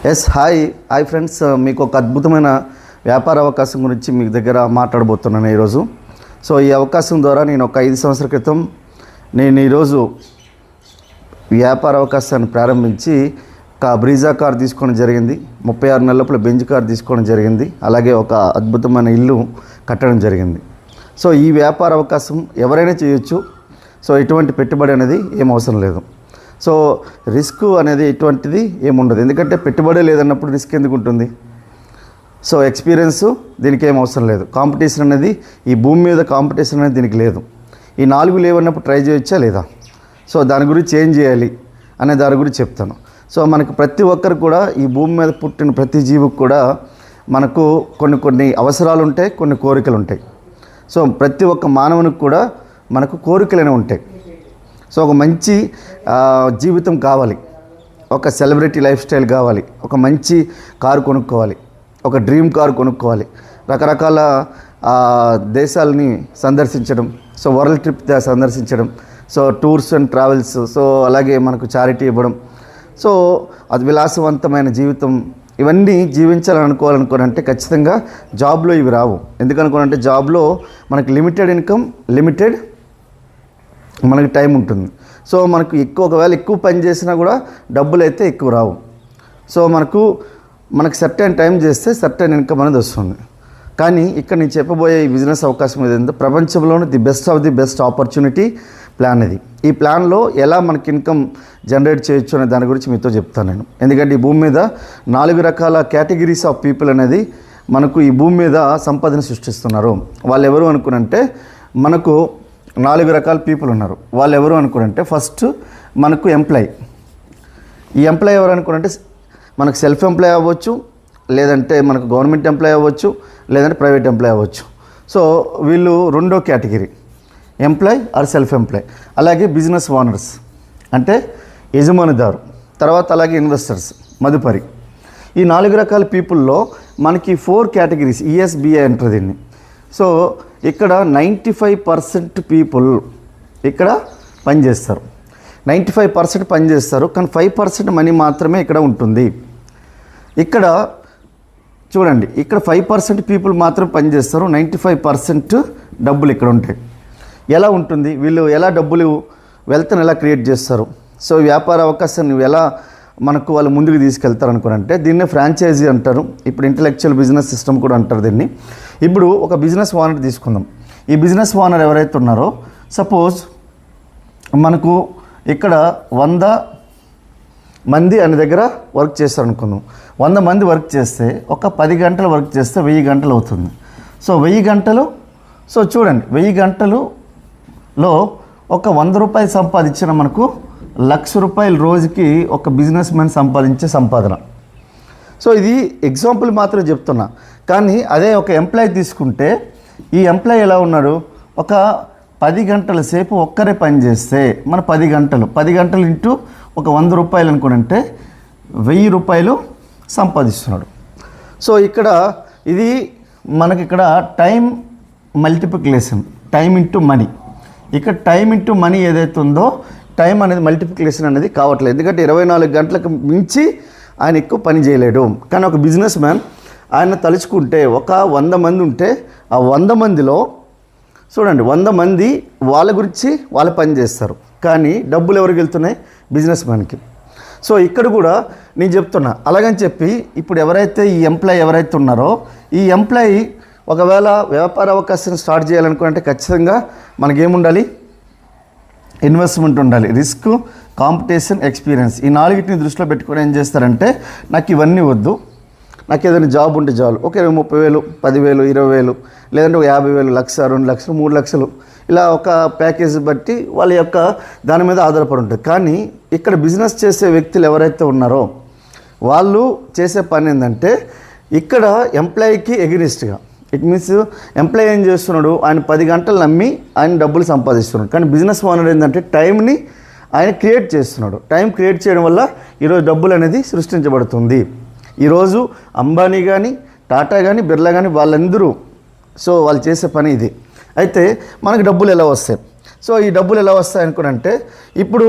Hi friends, మీకు ఒక అద్భుతమైన వ్యాపార అవకాశం గురించి మీ దగ్గర మాట్లాడబోతున్నాను ఈరోజు. సో ఈ అవకాశం ద్వారా నేను ఒక 5 సంవత్సరాల క్రితం ఈరోజు వ్యాపార అవకాశాన్ని ప్రారంభించి ఒక బ్రీజా కార్ తీసుకోవడం జరిగింది. 36 నెలల లోపల బెంజ్ కార్ తీసుకోవడం జరిగింది. అలాగే ఒక అద్భుతమైన ఇల్లు కట్టడం జరిగింది. సో ఈ వ్యాపార అవకాశం ఎవరైనా చేయొచ్చు. సో ఎటువంటి పెట్టుబడి అనేది ఏం అవసరం లేదు. సో రిస్క్ అనేది ఎటువంటిది ఏముండదు, ఎందుకంటే పెట్టుబడి లేదన్నప్పుడు రిస్క్ ఎందుకు ఉంటుంది. సో ఎక్స్పీరియన్స్ దీనికి ఏం అవసరం లేదు. కాంపిటీషన్ అనేది ఈ భూమి మీద కాంపిటీషన్ అనేది దీనికి లేదు. ఈ 4 లేవన్నప్పుడు ట్రై చేయొచ్చా లేదా, సో దాని గురించి ఏం చేయాలి అనే దాని గురించి చెప్తాను. సో మనకు ప్రతి ఒక్కరు కూడా ఈ భూమి మీద పుట్టిన ప్రతి జీవికి కూడా మనకు కొన్ని అవసరాలు ఉంటాయి, కొన్ని కోరికలు ఉంటాయి. సో ప్రతి ఒక్క మానవునికి కూడా మనకు కోరికలు ఉంటాయి. సో ఒక మంచి జీవితం కావాలి, ఒక సెలబ్రిటీ లైఫ్ స్టైల్ కావాలి, ఒక మంచి కారు కొనుక్కోవాలి, ఒక డ్రీమ్ కారు కొనుక్కోవాలి, రకరకాల దేశాలని సందర్శించడం, సో వరల్డ్ ట్రిప్ సందర్శించడం, so tours and travels, so అలాగే మనకు చారిటీ ఇవ్వడం, సో అది విలాసవంతమైన జీవితం, ఇవన్నీ జీవించాలని అనుకోవాలనుకోనంటే ఖచ్చితంగా జాబ్లో ఇవి రావు. ఎందుకనుకోనంటే జాబ్లో మనకి లిమిటెడ్ ఇన్కమ్, లిమిటెడ్ మనకి టైం ఉంటుంది. సో మనకు ఒకవేళ ఎక్కువ పని చేసినా కూడా డబ్బులు అయితే ఎక్కువ రావు. సో మనకు సర్టెన్ టైం చేస్తే సర్టెన్ ఇన్కమ్ అనేది వస్తుంది. కానీ ఇక్కడ నేను చెప్పబోయే ఈ బిజినెస్ అవకాశం ఏదంటే ప్రపంచంలోని ది బెస్ట్ ఆపర్చునిటీ ప్లాన్ ఇది. ఈ ప్లాన్లో ఎలా మనకి ఇన్కమ్ జనరేట్ చేయొచ్చు అనే దాని గురించి మీతో చెప్తాను నేను. ఎందుకంటే ఈ భూమి మీద 4 రకాల కేటగిరీస్ ఆఫ్ పీపుల్ అనేది మనకు ఈ భూమి మీద సంపదను సృష్టిస్తున్నారు. వాళ్ళు ఎవరు అనుకునంటే మనకు 4 రకాల పీపుల్ ఉన్నారు. వాళ్ళు ఎవరు అనుకునంటే ఫస్ట్ మనకు ఎంప్లాయ్. ఈ ఎంప్లాయ్ ఎవరు అనుకునంటే మనకు సెల్ఫ్ ఎంప్లాయ్ అవ్వచ్చు, లేదంటే మనకు గవర్నమెంట్ ఎంప్లాయ్ అవ్వచ్చు, లేదంటే ప్రైవేట్ ఎంప్లాయ్ అవ్వచ్చు. సో వీళ్ళు రెండో category, employ or self employ. అలాగే బిజినెస్ ఓనర్స్ అంటే యజమానిదారు, తర్వాత అలాగే ఇన్వెస్టర్స్, మదుపరి. ఈ 4 రకాల పీపుల్లో మనకి 4 కేటగిరీస్ ఈఎస్బిఐ అంటారు దీన్ని. సో ఇక్కడ 95% పీపుల్ ఇక్కడ పనిచేస్తారు. 95% పనిచేస్తారు, కానీ 5% మనీ మాత్రమే ఇక్కడ ఉంటుంది. ఇక్కడ చూడండి, ఇక్కడ 5% పీపుల్ మాత్రం పనిచేస్తారు, 95% డబ్బులు ఇక్కడ ఉంటాయి. ఎలా ఉంటుంది, వీళ్ళు ఎలా డబ్బులు వెల్త్ని ఎలా క్రియేట్ చేస్తారు, సో వ్యాపార అవకాశాన్ని ఎలా మనకు వాళ్ళు ముందుకు తీసుకెళ్తారు అనుకునంటే దీన్నే ఫ్రాంచైజీ అంటారు. ఇప్పుడు ఇంటలెక్చువల్ బిజినెస్ సిస్టమ్ కూడా అంటారు దీన్ని. ఇప్పుడు ఒక బిజినెస్ ఓనర్ తీసుకుందాం. ఈ బిజినెస్ ఓనర్ ఎవరైతే ఉన్నారో, సపోజ్ మనకు ఇక్కడ 100 మంది అనే దగ్గర వర్క్ చేస్తారు అనుకుందాం. 100 మంది వర్క్ చేస్తే ఒక 10 గంటలు వర్క్ చేస్తే 1000 గంటలు అవుతుంది. సో 1000 గంటలు, సో చూడండి 1000 గంటలులో ఒక 100 రూపాయలు సంపాదించిన మనకు 1,00,000 రూపాయలు రోజుకి ఒక బిజినెస్ మ్యాన్ సంపాదించే సంపాదన. సో ఇది ఎగ్జాంపుల్ మాత్రం చెప్తున్నా. కానీ అదే ఒక ఎంప్లాయీ తీసుకుంటే ఈ ఎంప్లాయీ ఎలా ఉన్నాడు, ఒక 10 గంటల సేపు ఒక్కరే పని చేస్తే మన 10 గంటలు ఇంటూ ఒక 100 రూపాయలు అనుకుంటే 1000 రూపాయలు సంపాదిస్తున్నాడు. సో ఇక్కడ ఇది మనకి ఇక్కడ time multiplication, time into money. ఇక్కడ టైం ఇంటూ మనీ ఏదైతే ఉందో టైం అనేది మల్టిప్లికేషన్ అనేది కావట్లేదు. ఎందుకంటే 24 గంటలకు మించి ఆయన ఎక్కువ పని చేయలేడు. కానీ ఒక బిజినెస్ మ్యాన్ ఆయన తలుచుకుంటే ఒక 100 మంది ఉంటే ఆ 100 మందిలో చూడండి 100 మంది వాళ్ళ గురించి వాళ్ళు పని చేస్తారు, కానీ డబ్బులు ఎవరికి వెళ్తున్నాయి, బిజినెస్ మ్యాన్కి. సో ఇక్కడ కూడా నేను చెప్తున్నా. అలాగని చెప్పి ఇప్పుడు ఎవరైతే ఈ ఎంప్లాయీ ఎవరైతే ఉన్నారో ఈ ఎంప్లాయీ ఒకవేళ వ్యాపార అవకాశం స్టార్ట్ చేయాలనుకుంటే ఖచ్చితంగా మనకేముండాలి, ఇన్వెస్ట్మెంట్ ఉండాలి, రిస్క్, కాంపిటీషన్, ఎక్స్పీరియన్స్. ఈ 4టిని దృష్టిలో పెట్టుకొని ఏం చేస్తారంటే నాకు ఇవన్నీ వద్దు, నాకు ఏదైనా జాబ్ ఉంటే చాలు, ఒక 30,000, 10,000, 20,000, లేదంటే 50,000, 1,00,000, 2,00,000, 3,00,000 ఇలా ఒక ప్యాకేజ్ బట్టి వాళ్ళ యొక్క దాని మీద ఆధారపడి ఉంటుంది. కానీ ఇక్కడ బిజినెస్ చేసే వ్యక్తులు ఎవరైతే ఉన్నారో వాళ్ళు చేసే పని ఏంటంటే ఇక్కడ ఎంప్లాయీకి ఎగనిస్ట్గా, ఇట్ మీన్స్ ఎంప్లాయీ ఏం చేస్తున్నాడు, ఆయన 10 గంటలు నమ్మి ఆయన డబ్బులు సంపాదిస్తున్నాడు. కానీ బిజినెస్ ఓనర్ ఏంటంటే టైంని ఆయన క్రియేట్ చేస్తున్నాడు. టైం క్రియేట్ చేయడం వల్ల ఈరోజు డబ్బులు అనేది సృష్టించబడుతుంది. ఈరోజు అంబానీ కానీ, టాటా కానీ, బిర్లా కానీ వాళ్ళందరూ సో వాళ్ళు చేసే పని ఇది. అయితే మనకు డబ్బులు ఎలా వస్తాయి, సో ఈ డబ్బులు ఎలా వస్తాయి అనుకునంటే ఇప్పుడు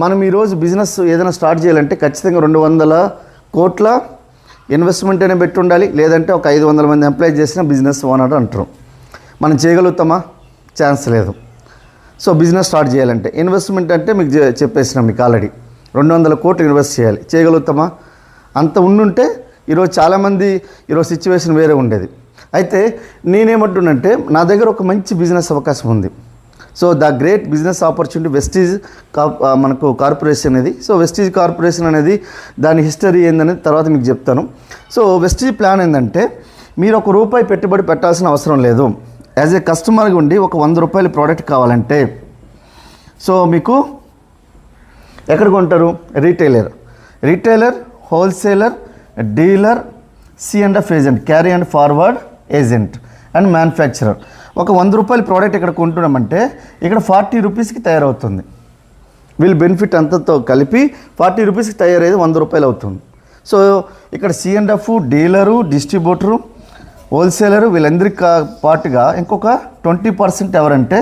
మనం ఈరోజు బిజినెస్ ఏదైనా స్టార్ట్ చేయాలంటే ఖచ్చితంగా 200 కోట్ల ఇన్వెస్ట్మెంట్ అయినా పెట్టి ఉండాలి, లేదంటే ఒక 500 మంది ఎంప్లాయ్ చేసిన బిజినెస్ ఓనర్ అంటారు. మనం చేయగలుగుతామా? ఛాన్స్ లేదు. సో బిజినెస్ స్టార్ట్ చేయాలంటే ఇన్వెస్ట్మెంట్ అంటే మీకు చెప్పేసినాం మీకు ఆల్రెడీ 200 కోట్లు ఇన్వెస్ట్ చేయాలి. చేయగలుగుతామా? అంత ఉండుంటే ఈరోజు చాలామంది ఈరోజు సిచ్యువేషన్ వేరే ఉండేది. అయితే నేనేమంటున్నంటే నా దగ్గర ఒక మంచి బిజినెస్ అవకాశం ఉంది. So the great business opportunity Vestige మనకు కార్పొరేషన్ అనేది. సో వెస్టీజ్ కార్పొరేషన్ అనేది దాని హిస్టరీ ఏందనేది తర్వాత మీకు చెప్తాను. సో వెస్టీజ్ ప్లాన్ ఏంటంటే మీరు ₹1 పెట్టుబడి పెట్టాల్సిన అవసరం లేదు. యాజ్ ఏ కస్టమర్గా ఉండి ఒక ₹100 ప్రోడక్ట్ కావాలంటే సో మీకు ఎక్కడ కొంటారు? Retailer, wholesaler, dealer, C&F agent, carry and forward agent and manufacturer. ఒక ₹100 ప్రోడక్ట్ ఇక్కడ కొంటున్నామంటే ఇక్కడ ₹40కి తయారవుతుంది. వీళ్ళ బెనిఫిట్ అంతతో కలిపి ₹40కి తయారయ్యేది ₹100 అవుతుంది. సో ఇక్కడ C&F, డీలరు, డిస్ట్రిబ్యూటరు, హోల్సేలరు వీళ్ళందరికీ పాటుగా ఇంకొక 20% ఎవరంటే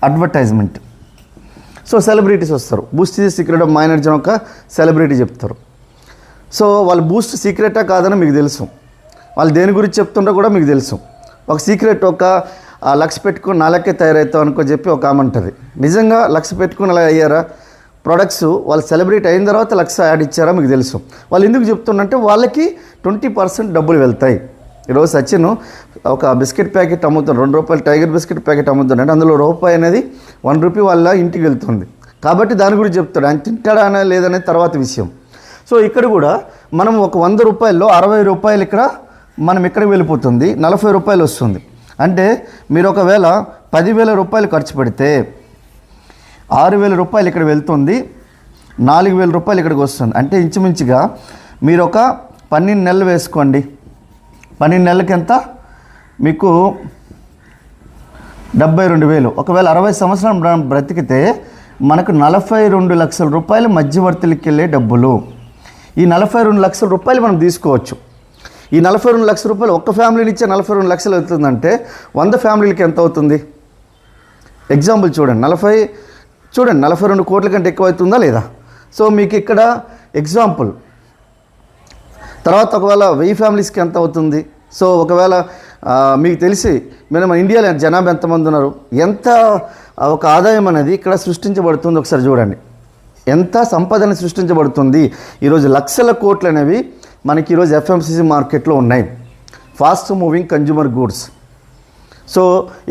అడ్వర్టైజ్మెంట్. సో సెలబ్రిటీస్ వస్తారు. Boost secret of my energy ఒక సెలబ్రిటీ చెప్తారు. సో వాళ్ళు బూస్ట్ సీక్రెటా కాదని మీకు తెలుసు, వాళ్ళు దేని గురించి చెప్తుండో కూడా మీకు తెలుసు. ఒక సీక్రెట్ ఒక 1,00,000 పెట్టుకుని 4 తయారవుతావు అనుకో చెప్పి ఒక ఆమె ఉంటుంది. నిజంగా 1,00,000 పెట్టుకుని అలా అయ్యారా? ప్రొడక్ట్స్ వాళ్ళు సెలబ్రిటీ అయిన తర్వాత 1,00,000 యాడ్ ఇచ్చారా మీకు తెలుసు. వాళ్ళు ఎందుకు చెప్తున్నంటే వాళ్ళకి 20% డబ్బులు వెళ్తాయి. ఈరోజు సచిన్ ఒక బిస్కెట్ ప్యాకెట్ అమ్ముతున్నాడు, ₹2 టైగర్ బిస్కెట్ ప్యాకెట్ అమ్ముతున్నాడు. అందులో రూపాయి అనేది ₹1 వాళ్ళ ఇంటికి వెళ్తుంది. కాబట్టి దాని గురించి చెప్తాడు. ఆయన తింటాడా అనే లేదనేది తర్వాత విషయం. సో ఇక్కడ కూడా మనం ఒక ₹100లో ₹60 ఇక్కడ మనం ఇక్కడికి వెళ్ళిపోతుంది, ₹40 వస్తుంది. అంటే మీరు ఒకవేళ ₹10,000 ఖర్చు పెడితే ₹6,000 ఇక్కడ వెళ్తుంది, ₹4,000 ఇక్కడికి వస్తుంది. అంటే ఇంచుమించుగా మీరు ఒక 12 నెలలు వేసుకోండి. 12 నెలలకి ఎంత? మీకు 72,000. ఒకవేళ 60 సంవత్సరాలు బ్రతికితే మనకు ₹42 లక్షల మధ్యవర్తులకి వెళ్ళే డబ్బులు. ఈ ₹42 లక్షల మనం తీసుకోవచ్చు. ఈ ₹42 లక్షల ఒక్క ఫ్యామిలీని ఇచ్చే ₹42 లక్షలు అవుతుందంటే 100 ఫ్యామిలీలకి ఎంత అవుతుంది? ఎగ్జాంపుల్ చూడండి, 42 కోట్ల కంటే ఎక్కువ అవుతుందా లేదా? సో మీకు ఇక్కడ ఎగ్జాంపుల్. తర్వాత ఒకవేళ 1000 ఫ్యామిలీస్కి ఎంత అవుతుంది? సో ఒకవేళ మీకు తెలిసి మన ఇండియాలో జనాభా ఎంతమంది ఉన్నారు, ఎంత ఒక ఆదాయం అనేది ఇక్కడ సృష్టించబడుతుంది ఒకసారి చూడండి. ఎంత సంపదన సృష్టించబడుతుంది. ఈరోజు లక్షల కోట్లు అనేవి మనకి ఈరోజు FMCG మార్కెట్లో ఉన్నాయి, fast moving consumer goods. So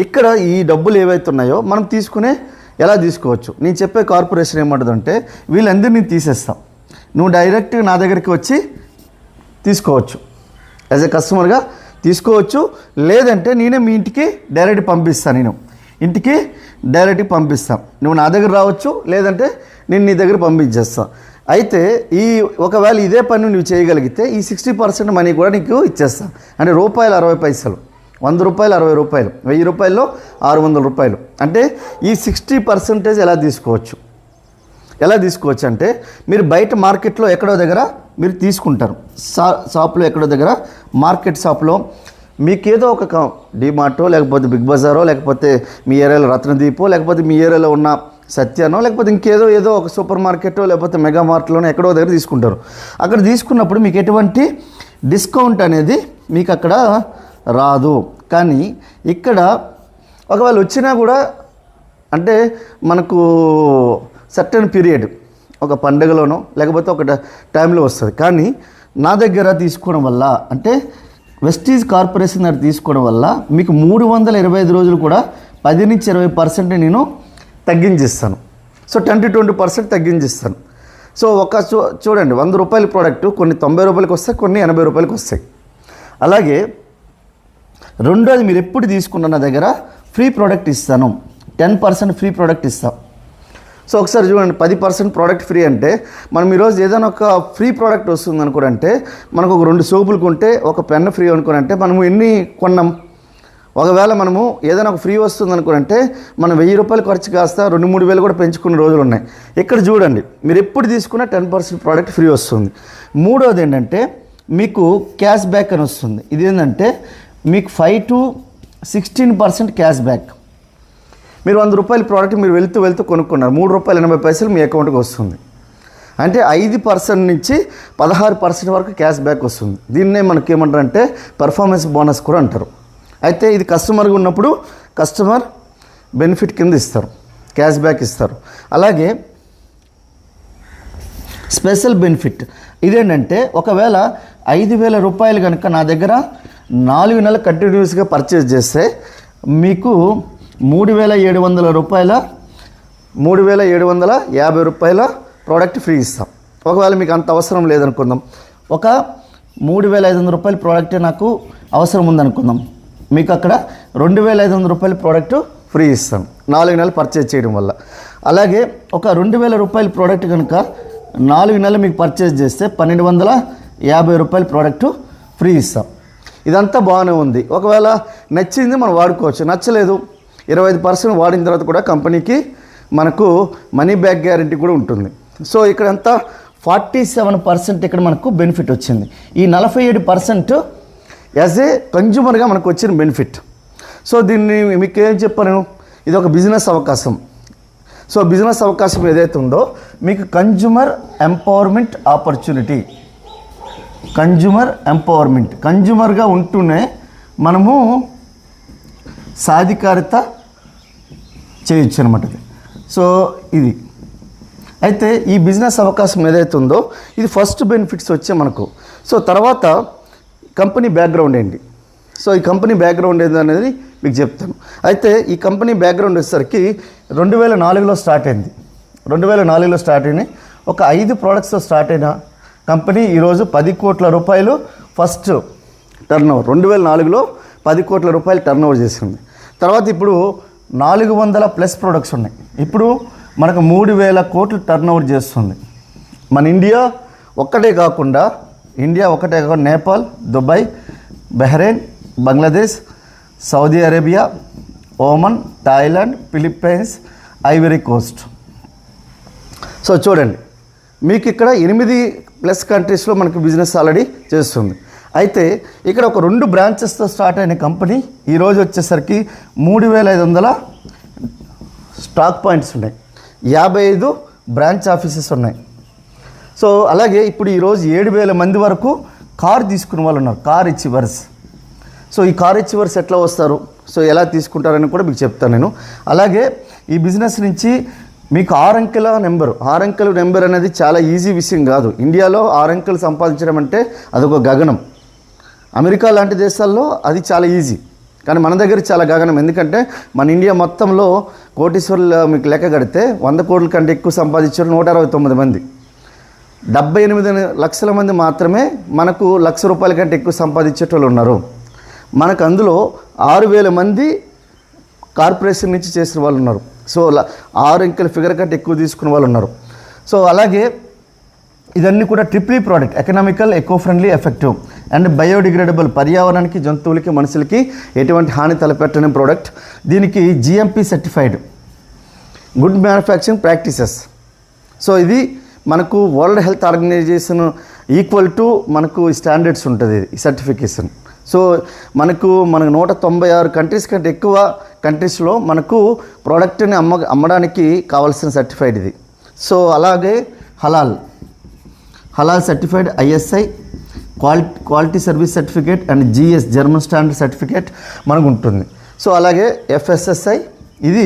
ఇక్కడ ఈ డబ్బులు ఏవైతున్నాయో మనం తీసుకునే ఎలా తీసుకోవచ్చు? నేను చెప్పే కార్పొరేషన్ ఏమంటుందంటే వీళ్ళందరినీ తీసేస్తాం, నువ్వు డైరెక్ట్గా నా దగ్గరికి వచ్చి తీసుకోవచ్చు, యాజ్ ఏ కస్టమర్గా తీసుకోవచ్చు. లేదంటే నేనే మీ ఇంటికి డైరెక్ట్ పంపిస్తాను, నేను ఇంటికి డైరెక్ట్గా పంపిస్తాను. నువ్వు నా దగ్గర రావచ్చు, లేదంటే నేను నీ దగ్గర పంపించేస్తాను. అయితే ఈ ఒకవేళ ఇదే పని నువ్వు చేయగలిగితే ఈ 60% మనీ కూడా నీకు ఇచ్చేస్తాను. అంటే ₹60, ₹100 ₹60, ₹1000లో ₹600. అంటే ఈ 60% ఎలా తీసుకోవచ్చు అంటే మీరు బయట మార్కెట్లో ఎక్కడో దగ్గర మీరు తీసుకుంటారు, షాప్లో ఎక్కడో దగ్గర మార్కెట్ షాప్లో మీకు ఏదో ఒక డిమార్టో లేకపోతే బిగ్ బజారో లేకపోతే మీ ఏరియాలో రత్నదీపో లేకపోతే మీ ఏరియాలో ఉన్న సత్యానో లేకపోతే ఏదో ఒక సూపర్ మార్కెటో లేకపోతే మెగా మార్ట్లోనో ఎక్కడో దగ్గర తీసుకుంటారు. అక్కడ తీసుకున్నప్పుడు మీకు ఎటువంటి డిస్కౌంట్ అనేది మీకు అక్కడ రాదు. కానీ ఇక్కడ ఒకవేళ వచ్చినా కూడా అంటే మనకు సర్టెన్ పీరియడ్ ఒక పండుగలోనో లేకపోతే ఒక టైంలో వస్తుంది. కానీ నా దగ్గర తీసుకోవడం వల్ల అంటే వెస్టీజ్ కార్పొరేషన్ దగ్గర తీసుకోవడం వల్ల మీకు 325 రోజులు కూడా 10-20% నేను తగ్గించిస్తాను. సో 10-20% తగ్గించిస్తాను. సో చూడండి ₹100 ప్రోడక్ట్ కొన్ని ₹90 వస్తాయి, కొన్ని ₹80 వస్తాయి. అలాగే రెండోది మీరు ఎప్పుడు తీసుకున్న నా దగ్గర ఫ్రీ ప్రోడక్ట్ ఇస్తాను, 10% ఫ్రీ ప్రోడక్ట్ ఇస్తాం. సో ఒకసారి చూడండి, 10% ప్రోడక్ట్ ఫ్రీ అంటే మనం ఈరోజు ఏదైనా ఒక ఫ్రీ ప్రోడక్ట్ వస్తుంది అనుకోరంటే మనకు ఒక 2 సోపులు కొంటే ఒక పెన్ ఫ్రీ అనుకోరంటే మనము ఎన్ని కొన్నాం? ఒకవేళ మనము ఏదైనా ఒక ఫ్రీ వస్తుంది అనుకోరంటే మనం ₹1000 ఖర్చు కాస్త 2-3 వేలు కూడా పెంచుకున్న రోజులు ఉన్నాయి. ఇక్కడ చూడండి మీరు ఎప్పుడు తీసుకున్నా 10% ప్రోడక్ట్ ఫ్రీ వస్తుంది. మూడోది ఏంటంటే మీకు క్యాష్ బ్యాక్ అని వస్తుంది. ఇది ఏంటంటే మీకు 5-16% క్యాష్ బ్యాక్. మీరు ₹100 ప్రోడక్ట్ మీరు వెళ్తూ కొనుక్కున్నారు, ₹3.80 మీ అకౌంట్కి వస్తుంది. అంటే 5% నుంచి 16% వరకు క్యాష్ బ్యాక్ వస్తుంది. దీన్నే మనకి ఏమంటారంటే పెర్ఫార్మెన్స్ బోనస్ కూడా అంటారు. అయితే ఇది కస్టమర్గా ఉన్నప్పుడు కస్టమర్ బెనిఫిట్ కింద ఇస్తారు, క్యాష్ బ్యాక్ ఇస్తారు. అలాగే స్పెషల్ బెనిఫిట్ ఇదేంటంటే ఒకవేళ 5,000 రూపాయలు కనుక నా దగ్గర 4 నెలలు కంటిన్యూస్గా పర్చేజ్ చేస్తే మీకు 3,750 రూపాయల ప్రోడక్ట్ ఫ్రీ ఇస్తాం. ఒకవేళ మీకు అంత అవసరం లేదనుకుందాం, ఒక 3,500 రూపాయల ప్రోడక్టే నాకు అవసరం ఉందనుకుందాం, మీకు అక్కడ 2,500 రూపాయల ప్రోడక్ట్ ఫ్రీ ఇస్తాం 4 నెలలు పర్చేజ్ చేయడం వల్ల. అలాగే ఒక 2,000 రూపాయల ప్రోడక్ట్ కనుక 4 నెలలు మీకు పర్చేజ్ చేస్తే 1,250 రూపాయల ప్రోడక్ట్ ఫ్రీ ఇస్తాం. ఇదంతా బాగానే ఉంది. ఒకవేళ నచ్చింది మనం వాడుకోవచ్చు, నచ్చలేదు 25% వాడిన తర్వాత కూడా కంపెనీకి మనకు మనీ బ్యాక్ గ్యారంటీ కూడా ఉంటుంది. సో ఇక్కడంతా 47% ఇక్కడ మనకు బెనిఫిట్ వచ్చింది. ఈ 47% యాజ్ ఏ కన్జ్యూమర్గా మనకు వచ్చిన బెనిఫిట్. సో దీన్ని మీకు ఏం చెప్పాను, ఇది ఒక బిజినెస్ అవకాశం. సో బిజినెస్ అవకాశం ఏదైతే ఉందో మీకు కన్జ్యూమర్ ఎంపవర్మెంట్ ఆపర్చునిటీ, కన్జ్యూమర్గా ఉంటూనే మనము సాధికారత చేయొచ్చు అనమాట. సో ఇది అయితే ఈ బిజినెస్ అవకాశం ఏదైతే ఉందో ఇది ఫస్ట్ బెనిఫిట్స్ వచ్చే మనకు. సో తర్వాత కంపెనీ బ్యాక్గ్రౌండ్ ఏంటి, సో ఈ కంపెనీ బ్యాక్గ్రౌండ్ ఏంటి అనేది మీకు చెప్తాను. అయితే ఈ కంపెనీ బ్యాక్గ్రౌండ్ వచ్చేసరికి 2004లో స్టార్ట్ అయింది. 2004లో స్టార్ట్ అయినాయి. ఒక 5 ప్రోడక్ట్స్తో స్టార్ట్ అయిన కంపెనీ ఈరోజు 10 కోట్ల రూపాయలు ఫస్ట్ టర్నోవర్. 2004లో 10 కోట్ల రూపాయలు టర్నోవర్ చేసింది. తర్వాత ఇప్పుడు 400+ ప్రొడక్ట్స్ ఉన్నాయి. ఇప్పుడు మనకు 3,000 కోట్లు టర్నోవర్ చేస్తుంది. మన ఇండియా ఒక్కటే కాకుండా Nepal, Dubai, Bahrain, Bangladesh, Saudi Arabia, Oman, Thailand, Philippines, Ivory Coast. So చూడండి మీకు ఇక్కడ 8+ కంట్రీస్లో మనకు బిజినెస్ ఆల్రెడీ చేస్తుంది. అయితే ఇక్కడ ఒక 2 బ్రాంచెస్తో స్టార్ట్ అయిన కంపెనీ ఈరోజు వచ్చేసరికి 3,500 స్టాక్ పాయింట్స్ ఉన్నాయి, 55 బ్రాంచ్ ఆఫీసెస్ ఉన్నాయి. సో అలాగే ఇప్పుడు ఈరోజు 7,000 మంది వరకు కార్ తీసుకునే వాళ్ళు ఉన్నారు, కార్ అచీవర్స్. సో ఈ కార్ అచీవర్స్ ఎట్లా వస్తారు, సో ఎలా తీసుకుంటారని కూడా మీకు చెప్తాను నేను. అలాగే ఈ బిజినెస్ నుంచి మీకు 6 అంకెల నెంబర్ అనేది చాలా ఈజీ విషయం కాదు. ఇండియాలో 6 అంకెలు సంపాదించడం అంటే అదొక గగనం. అమెరికా లాంటి దేశాల్లో అది చాలా ఈజీ, కానీ మన దగ్గర చాలా గగనం. ఎందుకంటే మన ఇండియా మొత్తంలో కోటీశ్వరులు మీకు లెక్క కడితే 100 కోట్ల కంటే ఎక్కువ సంపాదించారు 169 మంది. 78 లక్షల మంది మాత్రమే మనకు ₹1,00,000 కంటే ఎక్కువ సంపాదించేటోళ్ళు ఉన్నారు. మనకు అందులో 6,000 మంది కార్పొరేషన్ నుంచి చేసిన వాళ్ళు ఉన్నారు. సో 6 అంకెల ఫిగర్ కంటే ఎక్కువ తీసుకున్న వాళ్ళు ఉన్నారు. సో అలాగే ఇదన్నీ కూడా triple product, economical, eco friendly, effective and biodegradable, పర్యావరణానికి, జంతువులకి, మనుషులకి ఎటువంటి హాని తలపెట్టని ప్రోడక్ట్. దీనికి GMP certified, good manufacturing practices. So ఇది మనకు World Health Organization equal to మనకు స్టాండర్డ్స్ ఉంటుంది ఈ సర్టిఫికేషన్. సో మన 196 కంట్రీస్ కంటే ఎక్కువ కంట్రీస్లో మనకు ప్రోడక్ట్ని అమ్మడానికి కావాల్సిన సర్టిఫైడ్ ఇది. సో అలాగే హలాల్ certified, ISI quality service certificate and GS German standard certificate మనకు ఉంటుంది. సో అలాగే FSSI ఇది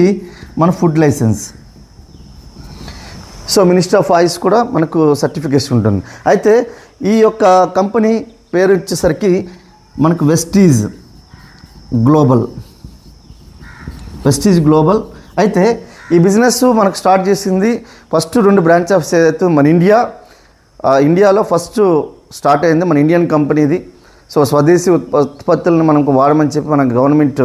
మన food licence. So minister of oils కూడా మనకు సర్టిఫికేషన్ ఉంటుంది. అయితే ఈ యొక్క కంపెనీ పేరు వచ్చేసరికి మనకు వెస్టీజ్ గ్లోబల్. అయితే ఈ బిజినెస్ మనకు స్టార్ట్ చేసింది ఫస్ట్ 2 బ్రాంచ్ ఆఫీస్ ఏదైతే మన ఇండియాలో ఫస్ట్ స్టార్ట్ అయింది మన ఇండియన్ కంపెనీది. సో స్వదేశీ ఉత్పత్తులను మనకు వాడమని చెప్పి మన గవర్నమెంట్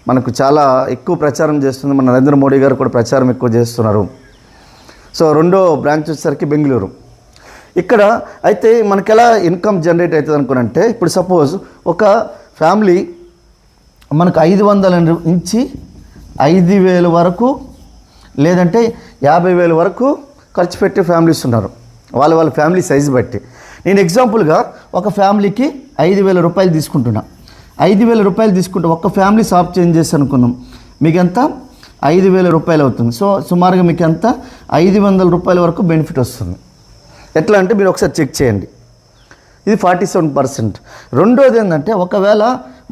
మనకు చాలా ఎక్కువ ప్రచారం చేస్తుంది. మన నరేంద్ర మోడీ గారు కూడా ప్రచారం ఎక్కువ చేస్తున్నారు. సో 2వ బ్రాంచ్ వచ్చేసరికి బెంగళూరు. ఇక్కడ అయితే మనకి ఎలా ఇన్కమ్ జనరేట్ అవుతుంది అనుకునంటే, ఇప్పుడు సపోజ్ ఒక ఫ్యామిలీ మనకు 500 నుంచి 5,000 వరకు లేదంటే 50,000 వరకు ఖర్చు పెట్టే ఫ్యామిలీస్ ఉన్నారు, వాళ్ళ ఫ్యామిలీ సైజు బట్టి. నేను ఎగ్జాంపుల్గా ఒక ఫ్యామిలీకి 5,000 రూపాయలు తీసుకుంటున్నా. 5,000 రూపాయలు తీసుకుంటే ఒక్క ఫ్యామిలీ షాప్ చేంజ్ చేసి అనుకుందాం, మీకు ఎంత 5,000 రూపాయలు అవుతుంది. సో సుమారుగా మీకు ఎంత 500 రూపాయల వరకు బెనిఫిట్ వస్తుంది. ఎట్లా అంటే మీరు ఒకసారి చెక్ చేయండి. ఇది 47%. రెండోది ఏంటంటే ఒకవేళ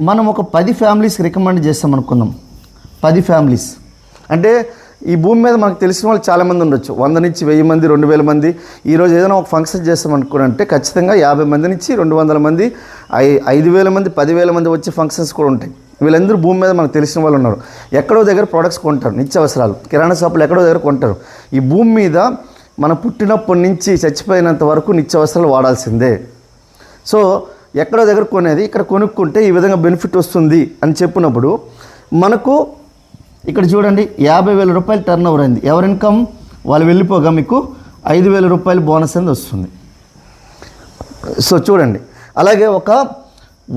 మనం ఒక 10 ఫ్యామిలీస్కి రికమెండ్ చేస్తాం అనుకుందాం. 10 ఫ్యామిలీస్ అంటే ఈ భూమి మీద మనకు తెలిసిన వాళ్ళు చాలామంది ఉండొచ్చు. 100 నుంచి 1000 మంది, 2000 మంది. ఈరోజు ఏదైనా ఒక ఫంక్షన్ చేస్తాం అనుకుంటే ఖచ్చితంగా 50 మంది నుంచి 200 మంది, 5000 మంది, 10,000 మంది వచ్చే ఫంక్షన్స్ కూడా ఉంటాయి. వీళ్ళందరూ భూమి మీద మనకు తెలిసిన వాళ్ళు ఉన్నారు. ఎక్కడో దగ్గర ప్రొడక్ట్స్ కొంటారు, నిత్యావసరాలు కిరాణా షాపులు ఎక్కడో దగ్గర కొంటారు. ఈ భూమి మీద మనం పుట్టినప్పటి నుంచి చచ్చిపోయినంత వరకు నిత్యావసరాలు వాడాల్సిందే. సో ఎక్కడో దగ్గర కొనేది ఇక్కడ కొనుక్కుంటే ఈ విధంగా బెనిఫిట్ వస్తుంది అని చెప్పినప్పుడు మనకు ఇక్కడ చూడండి 50,000 రూపాయలు టర్న్ ఓవర్ అయింది. ఎవరి ఇన్కమ్ వాళ్ళు వెళ్ళిపోగా మీకు 5,000 రూపాయలు బోనస్ అనేది వస్తుంది. సో చూడండి, అలాగే ఒక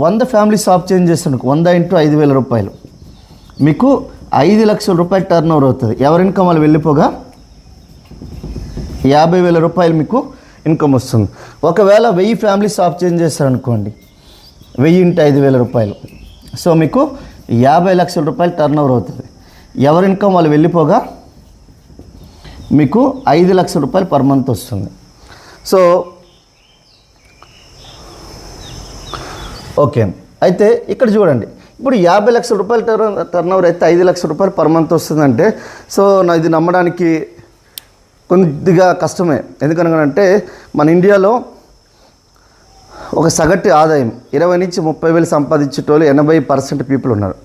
100 ఫ్యామిలీ షాప్ చేంజ్ చేస్తాను, 100 × 5,000 రూపాయలు మీకు 5 లక్షల రూపాయలు టర్న్ ఓవర్ అవుతుంది. ఎవరి ఇన్కమ్ వాళ్ళు వెళ్ళిపోగా 50,000 రూపాయలు మీకు ఇన్కమ్ వస్తుంది. ఒకవేళ 1000 ఫ్యామిలీ షాప్ చేంజ్ చేస్తారనుకోండి, 1000 × 5,000 రూపాయలు, సో మీకు 50 లక్షల రూపాయలు టర్న్ ఓవర్ అవుతుంది. ఎవరి ఇన్కమ్ వాళ్ళు వెళ్ళిపోగా మీకు 5 లక్షల రూపాయలు పర్ మంత్ వస్తుంది. సో ఓకే, అయితే ఇక్కడ చూడండి, ఇప్పుడు 50 లక్షల రూపాయలు టర్న్ ఓవర్ అయితే 5 లక్షల రూపాయలు పర్ మంత్ వస్తుందంటే సో ఇది నమ్మడానికి కొద్దిగా కష్టమే. ఎందుకనగానంటే మన ఇండియాలో ఒక సగటు ఆదాయం 20 నుంచి 30,000 సంపాదించేటోళ్ళు 80% పీపుల్ ఉన్నారు.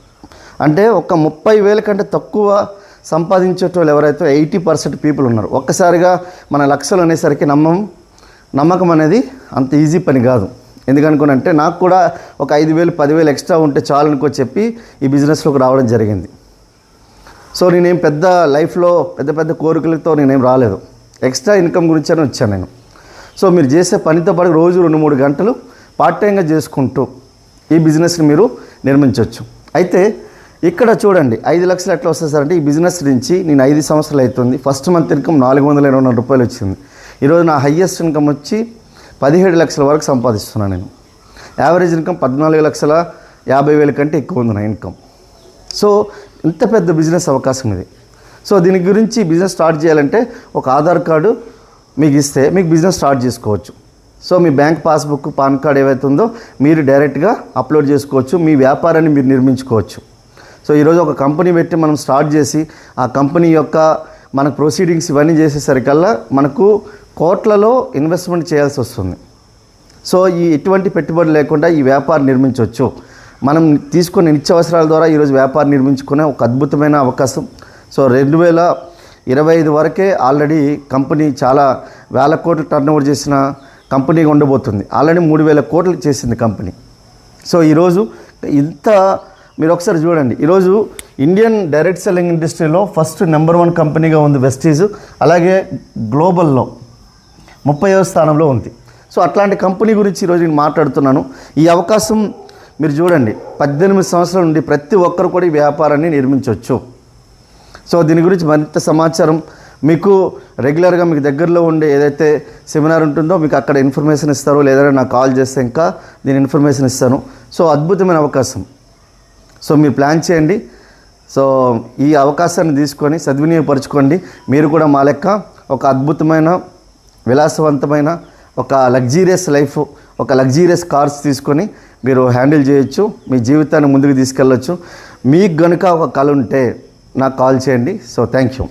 అంటే ఒక 30,000 కంటే తక్కువ సంపాదించేటోళ్ళు ఎవరైతే 80% పీపుల్ ఉన్నారు. ఒక్కసారిగా మన లక్షలు అనేసరికి నమ్మకం అనేది అంత ఈజీ పని కాదు. ఎందుకనుకోనంటే నాకు కూడా ఒక 5,000 10,000 ఎక్స్ట్రా ఉంటే చాలు అనుకో చెప్పి ఈ బిజినెస్లోకి రావడం జరిగింది. సో నేనేం పెద్ద లైఫ్లో పెద్ద కోరికలతో నేనేం రాలేదు, ఎక్స్ట్రా ఇన్కమ్ గురించి అని వచ్చాను నేను. సో మీరు చేసే పనితో పాటు రోజు 2-3 గంటలు పార్ట్ టైంగా చేసుకుంటూ ఈ బిజినెస్ని మీరు నిర్మించవచ్చు. అయితే ఇక్కడ చూడండి 5 లక్షలు ఎట్లా వస్తుంది సార్ అంటే ఈ బిజినెస్ నుంచి నేను 5 సంవత్సరాలు అవుతుంది. ఫస్ట్ మంత్ ఇన్కమ్ 424 రూపాయలు వచ్చింది. ఈరోజు నా హయ్యెస్ట్ ఇన్కమ్ వచ్చి 17 లక్షల వరకు సంపాదిస్తున్నాను నేను. యావరేజ్ ఇన్కమ్ 14,50,000 కంటే ఎక్కువ ఉంది నా ఇన్కమ్. సో ఇంత పెద్ద బిజినెస్ అవకాశం ఇది. సో దీని గురించి బిజినెస్ స్టార్ట్ చేయాలంటే ఒక ఆధార్ కార్డు మీకు ఇస్తే మీకు బిజినెస్ స్టార్ట్ చేసుకోవచ్చు. సో మీ బ్యాంక్ పాస్బుక్, పాన్ కార్డ్ ఏవైతే ఉందో మీరు డైరెక్ట్గా అప్లోడ్ చేసుకోవచ్చు, మీ వ్యాపారాన్ని మీరు నిర్మించుకోవచ్చు. సో ఈరోజు ఒక కంపెనీ పెట్టి మనం స్టార్ట్ చేసి ఆ కంపెనీ యొక్క మనకు ప్రొసీడింగ్స్ ఇవన్నీ చేసేసరికల్లా మనకు కోట్లలో ఇన్వెస్ట్మెంట్ చేయాల్సి వస్తుంది. సో ఎటువంటి పెట్టుబడి లేకుండా ఈ వ్యాపారం నిర్మించవచ్చు. మనం తీసుకునే నిత్యావసరాల ద్వారా ఈరోజు వ్యాపారం నిర్మించుకునే ఒక అద్భుతమైన అవకాశం. సో 2025 వరకే ఆల్రెడీ కంపెనీ చాలా వేల కోట్లు టర్న్ ఓవర్ చేసిన కంపెనీగా ఉండబోతుంది. ఆల్రెడీ 3,000 కోట్లు చేసింది కంపెనీ. సో ఈరోజు ఇంత మీరు ఒకసారి చూడండి, ఈరోజు ఇండియన్ డైరెక్ట్ సెల్లింగ్ ఇండస్ట్రీలో ఫస్ట్ నెంబర్ 1 కంపెనీగా ఉంది వెస్టీజ్. అలాగే గ్లోబల్లో 30వ స్థానంలో ఉంది. సో అట్లాంటి కంపెనీ గురించి ఈరోజు నేను మాట్లాడుతున్నాను. ఈ అవకాశం మీరు చూడండి, 18 సంవత్సరాల నుండి ప్రతి ఒక్కరు కూడా ఈ వ్యాపారాన్ని నిర్మించవచ్చు. సో దీని గురించి మరింత సమాచారం మీకు రెగ్యులర్గా మీకు దగ్గరలో ఉండే ఏదైతే సెమినార్ ఉంటుందో మీకు అక్కడ ఇన్ఫర్మేషన్ ఇస్తారు, లేదా నాకు కాల్ చేస్తే ఇంకా నేను ఇన్ఫర్మేషన్ ఇస్తాను. సో అద్భుతమైన అవకాశం. సో మీరు ప్లాన్ చేయండి. సో ఈ అవకాశాన్ని తీసుకొని సద్వినియోగపరచుకోండి. మీరు కూడా మా లెక్క ఒక అద్భుతమైన విలాసవంతమైన ఒక లగ్జీరియస్ లైఫ్, ఒక లగ్జీరియస్ కార్స్ తీసుకొని మీరు హ్యాండిల్ చేయొచ్చు, మీ జీవితాన్ని ముందుకు తీసుకెళ్ళొచ్చు. మీకు కనుక ఒక కళ ఉంటే నాకు కాల్ చేయండి. So thank you.